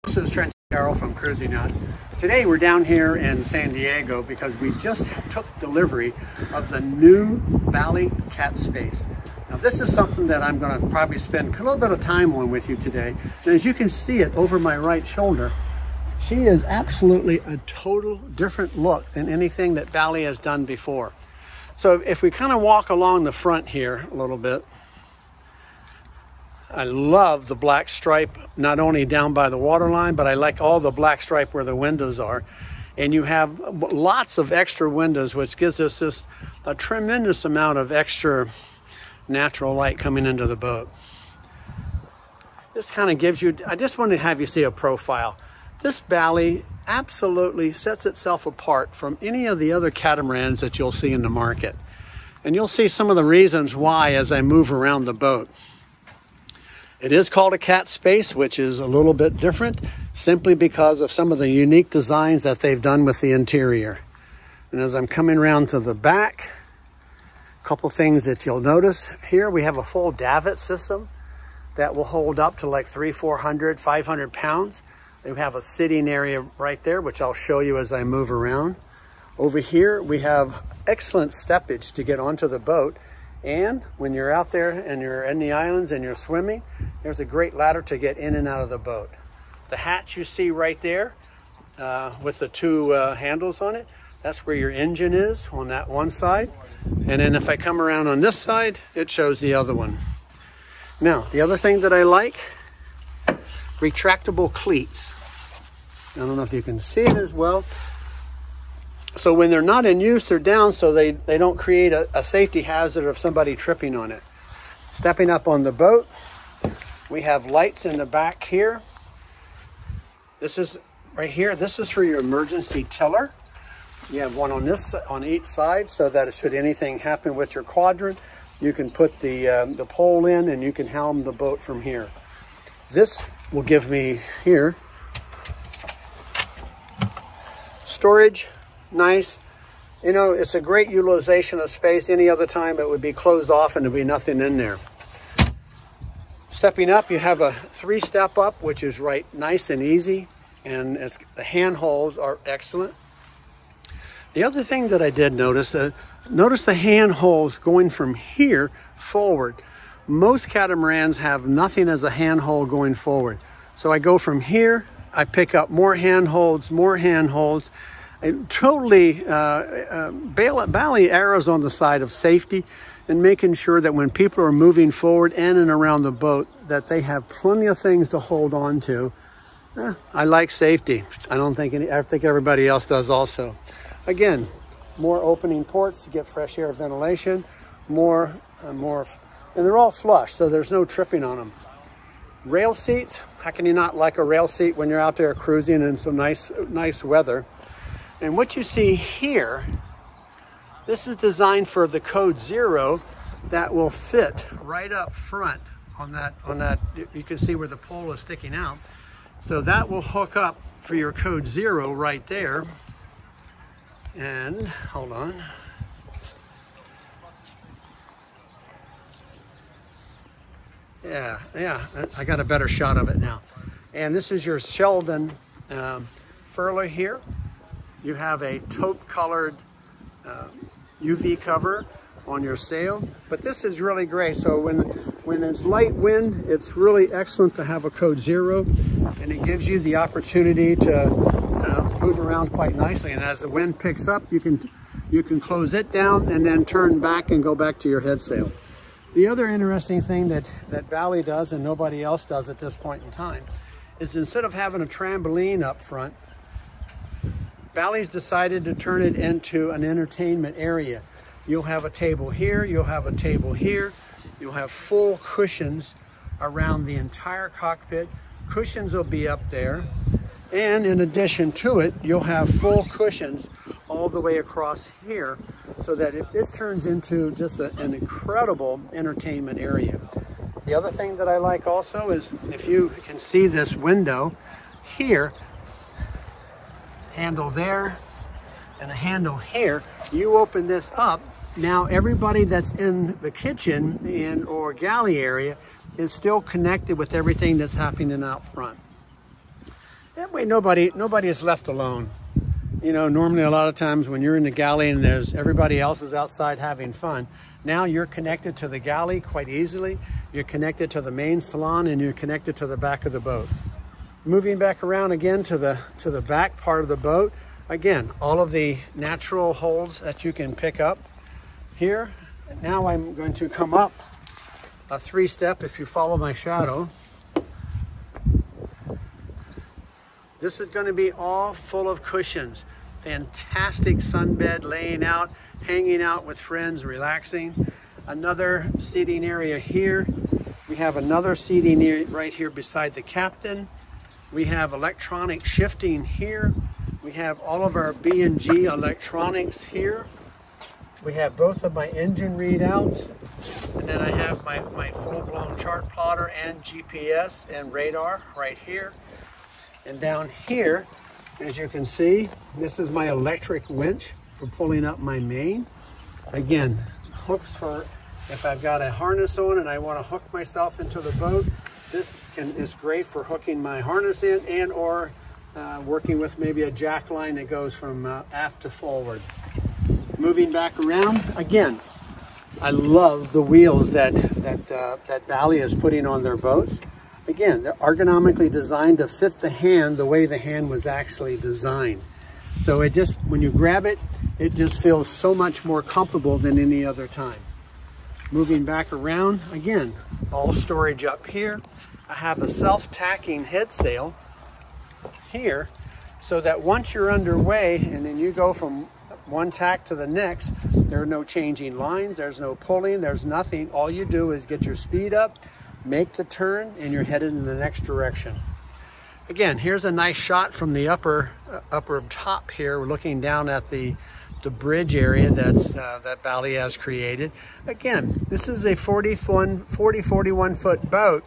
This is Trent Carroll from Cruising Yachts. Today we're down here in San Diego because we just took delivery of the new BALI Catspace. Now this is something that I'm going to probably spend a little bit of time on with you today. And as you can see it over my right shoulder, she is absolutely a total different look than anything that BALI has done before. So if we kind of walk along the front here a little bit, I love the black stripe, not only down by the waterline, but I like all the black stripe where the windows are. And you have lots of extra windows, which gives us just a tremendous amount of extra natural light coming into the boat. This kind of gives you, I just want to have you see a profile. This BALI absolutely sets itself apart from any of the other catamarans that you'll see in the market. And you'll see some of the reasons why as I move around the boat. It is called a Catspace, which is a little bit different simply because of some of the unique designs that they've done with the interior. And as I'm coming around to the back, a couple things that you'll notice here, we have a full davit system that will hold up to like 400, 500 pounds. They have a sitting area right there, which I'll show you as I move around. Over here, we have excellent steppage to get onto the boat. And when you're out there and you're in the islands and you're swimming, there's a great ladder to get in and out of the boat. The hatch you see right there with the two handles on it, that's where your engine is on that one side. And then if I come around on this side, it shows the other one. Now, the other thing that I like, retractable cleats. I don't know if you can see it as well. So when they're not in use, they're down so they don't create a safety hazard of somebody tripping on it. Stepping up on the boat, we have lights in the back here. This is right here. This is for your emergency tiller. You have one on each side so that should anything happen with your quadrant, you can put the pole in and you can helm the boat from here. This will give me here storage. Nice. You know, it's a great utilization of space. Any other time it would be closed off and there'd be nothing in there. Stepping up, you have a 3-step up, which is right nice and easy. And the handholds are excellent. The other thing that I did notice, notice the handholds going from here forward. Most catamarans have nothing as a handhold going forward. So I go from here, I pick up more handholds, and totally, BALI errs on the side of safety and making sure that when people are moving forward in and around the boat, that they have plenty of things to hold on to. I like safety. I think everybody else does also. Again, more opening ports to get fresh air ventilation, and they're all flush, so there's no tripping on them. Rail seats, how can you not like a rail seat when you're out there cruising in some nice weather? And what you see here, this is designed for the code 0 that will fit right up front on that. You can see where the pole is sticking out. So that will hook up for your code 0 right there. And hold on. Yeah, I got a better shot of it now. And this is your Sheldon furler here. You have a taupe colored UV cover on your sail, but this is really great. So when it's light wind, it's really excellent to have a code 0, and it gives you the opportunity to move around quite nicely. And as the wind picks up, you can close it down and then turn back and go back to your head sail. The other interesting thing that BALI does and nobody else does at this point in time is instead of having a trampoline up front, BALI's decided to turn it into an entertainment area. You'll have a table here, you'll have a table here, you'll have full cushions around the entire cockpit. Cushions will be up there, and in addition to it, you'll have full cushions all the way across here, so that this turns into just an incredible entertainment area. The other thing that I like also is if you can see this window here, handle there and a handle here, you open this up. Now everybody that's in the kitchen or galley area is still connected with everything that's happening out front. That way nobody is left alone. You know, normally a lot of times when you're in the galley and everybody else is outside having fun, now you're connected to the galley quite easily. You're connected to the main salon and you're connected to the back of the boat. Moving back around again to the back part of the boat. Again, all of the natural holds that you can pick up here. Now I'm going to come up a 3-step if you follow my shadow. This is going to be all full of cushions. Fantastic sunbed, laying out, hanging out with friends, relaxing. Another seating area here. We have another seating area right here beside the captain. We have electronic shifting here. We have all of our B&G electronics here. We have both of my engine readouts. And then I have my full-blown chart plotter and GPS and radar right here. And down here, as you can see, this is my electric winch for pulling up my main. Again, hooks for if I've got a harness on and I want to hook myself into the boat. This is great for hooking my harness in and or working with maybe a jack line that goes from aft to forward. Moving back around, again, I love the wheels that BALI is putting on their boats. Again, they're ergonomically designed to fit the hand the way the hand was actually designed. So it just, when you grab it, it just feels so much more comfortable than any other time. Moving back around, again, all storage up here. I have a self-tacking head sail here so that once you're underway and then you go from one tack to the next, there are no changing lines, there's no pulling, there's nothing. All you do is get your speed up, make the turn, and you're headed in the next direction. Again, here's a nice shot from the upper top here. We're looking down at the bridge area that BALI has created. Again, this is a 41 foot boat,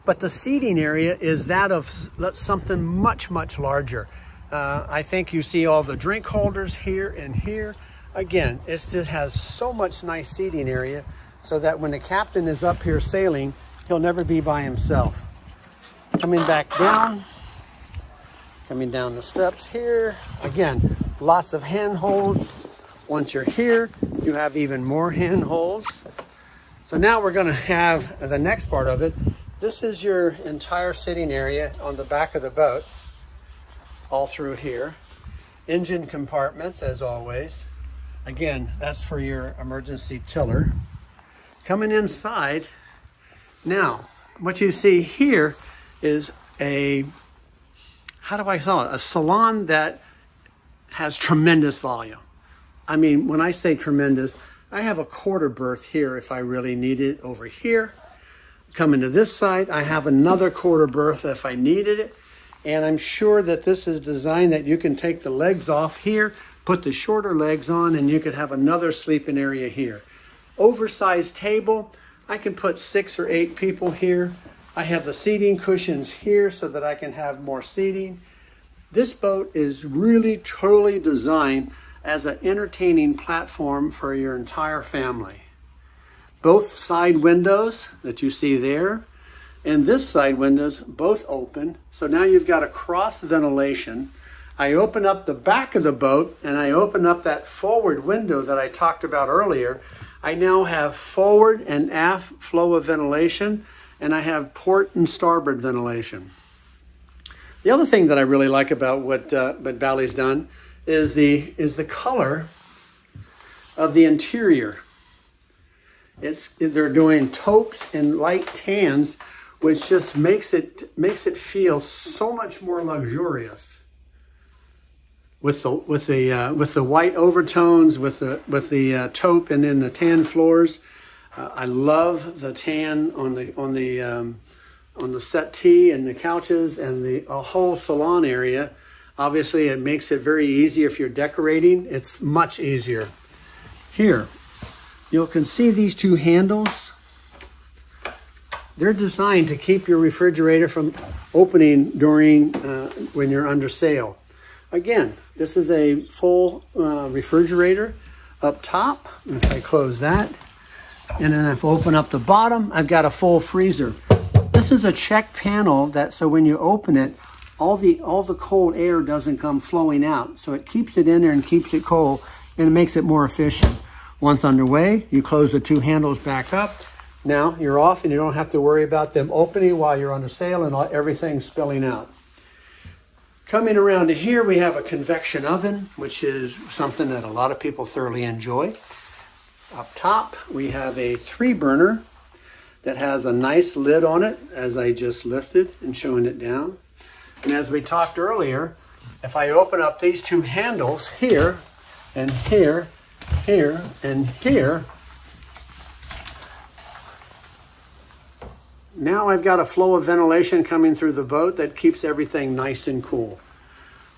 but the seating area is that of something much larger. I think you see all the drink holders here and here. Again, it just has so much nice seating area so that when the captain is up here sailing, he'll never be by himself. Coming back down, coming down the steps here. Again, lots of handholds. Once you're here, you have even more handholds. So now we're gonna have the next part of it. This is your entire sitting area on the back of the boat, all through here. Engine compartments, as always. Again, that's for your emergency tiller. Coming inside, now, what you see here is a, how do I call it? A salon that has tremendous volume. I mean, when I say tremendous, I have a quarter berth here if I really need it over here. Coming to this side, I have another quarter berth if I needed it. And I'm sure that this is designed that you can take the legs off here, put the shorter legs on, and you could have another sleeping area here. Oversized table, I can put 6 or 8 people here. I have the seating cushions here so that I can have more seating. This boat is really totally designed as an entertaining platform for your entire family. Both side windows that you see there and this side windows both open. So now you've got a cross ventilation. I open up the back of the boat and I open up that forward window that I talked about earlier. I now have forward and aft flow of ventilation, and I have port and starboard ventilation. The other thing that I really like about what BALI's done is the color of the interior. They're doing taupes and light tans, which just makes it feel so much more luxurious. With the white overtones, with the taupe, and then the tan floors. I love the tan on the settee and the couches and the whole salon area. Obviously, it makes it very easy if you're decorating. It's much easier. Here, you can see these two handles. They're designed to keep your refrigerator from opening during when you're under sail. Again, this is a full refrigerator up top. If I close that, and then if I open up the bottom, I've got a full freezer. This is a check panel that, so when you open it, all the cold air doesn't come flowing out. So it keeps it in there and keeps it cold, and it makes it more efficient. Once underway, you close the two handles back up. Now you're off and you don't have to worry about them opening while you're on the sail and everything spilling out. Coming around to here, we have a convection oven, which is something that a lot of people thoroughly enjoy. Up top, we have a 3-burner that has a nice lid on it, as I just lifted and showing it down. And as we talked earlier, if I open up these two handles here and here, here and here, now I've got a flow of ventilation coming through the boat that keeps everything nice and cool.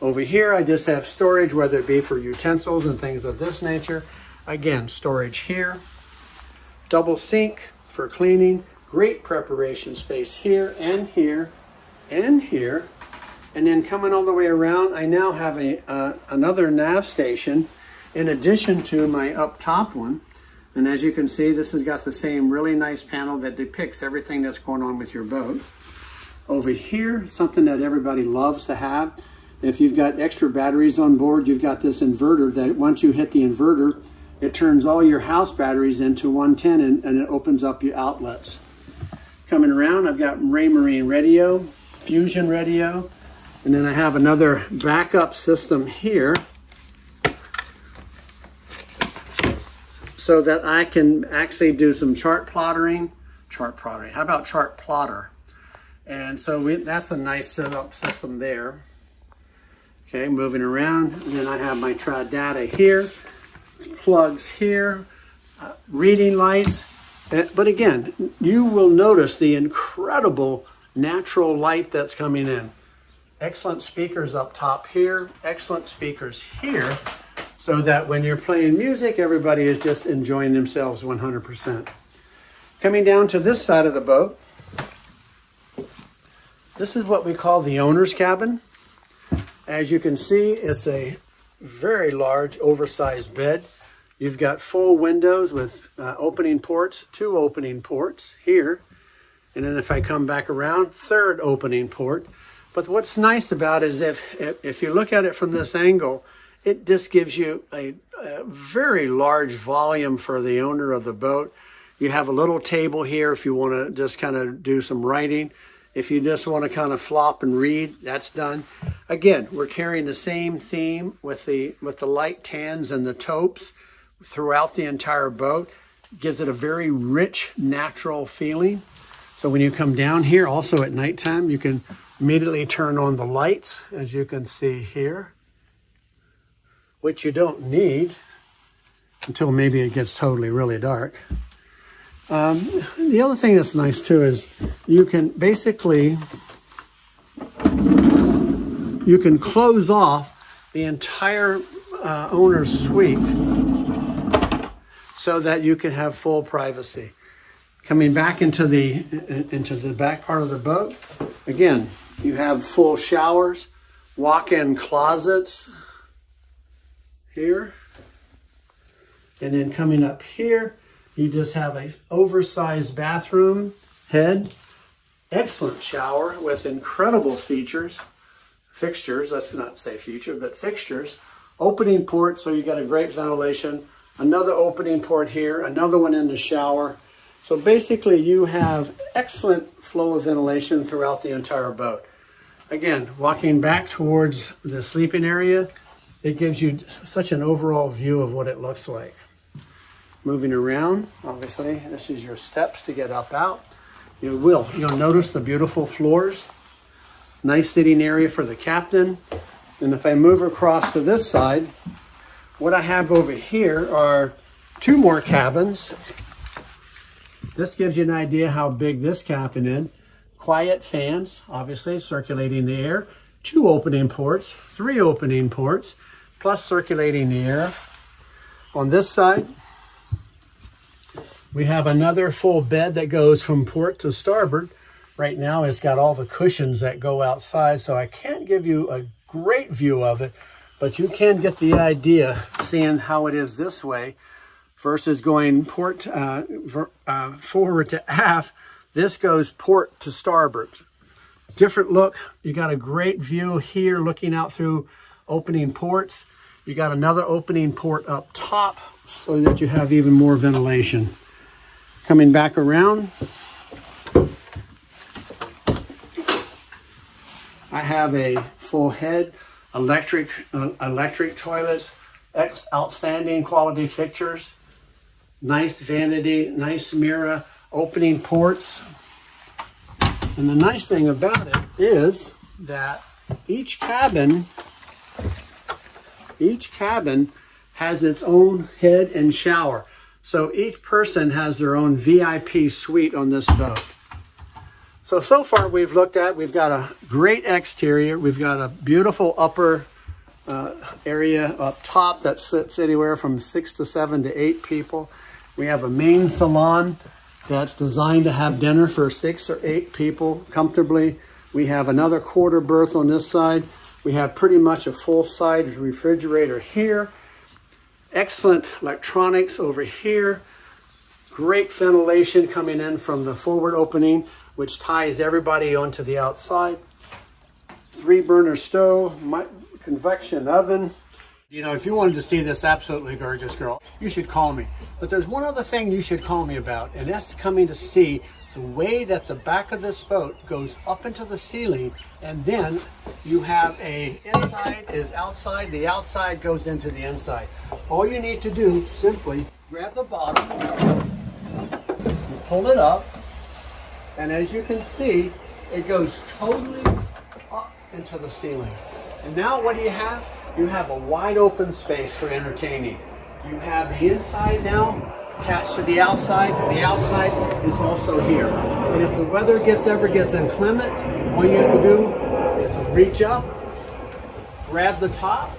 Over here, I just have storage, whether it be for utensils and things of this nature. Again, storage here. Double sink for cleaning. Great preparation space here and here and here. And then coming all the way around, I now have another nav station in addition to my up top one. And as you can see, this has got the same really nice panel that depicts everything that's going on with your boat. Over here, something that everybody loves to have. If you've got extra batteries on board, you've got this inverter that once you hit the inverter, it turns all your house batteries into 110 and it opens up your outlets. Coming around, I've got Raymarine radio, Fusion radio, and then I have another backup system here so that I can actually do some chart plottering. How about chart plotter? And so that's a nice setup system there. Okay, moving around, and then I have my data here, plugs here, reading lights. But again, you will notice the incredible natural light that's coming in. Excellent speakers up top here, excellent speakers here, so that when you're playing music, everybody is just enjoying themselves 100%. Coming down to this side of the boat, this is what we call the owner's cabin. As you can see, it's a very large, oversized bed. You've got full windows with opening ports, 2 opening ports here. And then if I come back around, 3rd opening port. But what's nice about it is if you look at it from this angle, it just gives you a very large volume for the owner of the boat. You have a little table here if you want to just kind of do some writing. If you just want to kind of flop and read, that's done. Again, we're carrying the same theme with the light tans and the taupes throughout the entire boat. Gives it a very rich, natural feeling. So when you come down here, also at nighttime, you can immediately turn on the lights, as you can see here, which you don't need until maybe it gets totally really dark. The other thing that's nice too is you can basically, you can close off the entire owner's suite so that you can have full privacy. Coming back into the back part of the boat, again, you have full showers, walk-in closets here, and then coming up here, you just have an oversized bathroom head, excellent shower with incredible fixtures, let's not say feature, but fixtures, opening port, so you got a great ventilation, another opening port here, another one in the shower. So basically you have excellent flow of ventilation throughout the entire boat. Again, walking back towards the sleeping area, it gives you such an overall view of what it looks like. Moving around, obviously, this is your steps to get up out. You'll notice the beautiful floors. Nice sitting area for the captain. And if I move across to this side, what I have over here are 2 more cabins. This gives you an idea how big this cabin is. Quiet fans, obviously, circulating the air. 2 opening ports, 3 opening ports, plus circulating the air. On this side, we have another full bed that goes from port to starboard. Right now, it's got all the cushions that go outside, so I can't give you a great view of it, but you can get the idea, seeing how it is this way versus going forward to aft. This goes port to starboard. different look. You got a great view here looking out through opening ports. You got another opening port up top so that you have even more ventilation. Coming back around, I have a full head electric toilets, outstanding quality fixtures, nice vanity, nice mirror, opening ports. And the nice thing about it is that each cabin has its own head and shower. So each person has their own VIP suite on this boat. So far we've got a great exterior. We've got a beautiful upper area up top that sits anywhere from 6 to 7 to 8 people. We have a main salon that's designed to have dinner for 6 or 8 people comfortably. We have another quarter berth on this side. We have pretty much a full-size refrigerator here. Excellent electronics over here. Great ventilation coming in from the forward opening, which ties everybody onto the outside. 3-burner stove, convection oven. You know, if you wanted to see this absolutely gorgeous girl, you should call me. But there's one other thing you should call me about, and that's coming to see the way that the back of this boat goes up into the ceiling, and then you have a inside is outside, the outside goes into the inside. All you need to do, simply grab the bottom, you pull it up, and as you can see, it goes totally up into the ceiling. And now what do you have? You have a wide open space for entertaining. You have the inside now attached to the outside. The outside is also here. And if the weather ever gets inclement, all you have to do is to reach up, grab the top,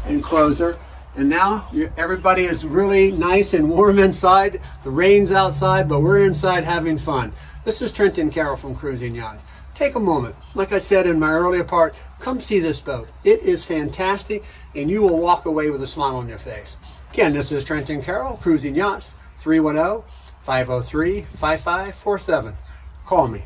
enclosure, and now everybody is really nice and warm inside. The rain's outside, but we're inside having fun. This is Trenton Carroll from Cruising Yachts. Take a moment, like I said in my earlier part, come see this boat. It is fantastic, and you will walk away with a smile on your face. Again, this is Trenton Carroll, Cruising Yachts, 310-503-5547. Call me.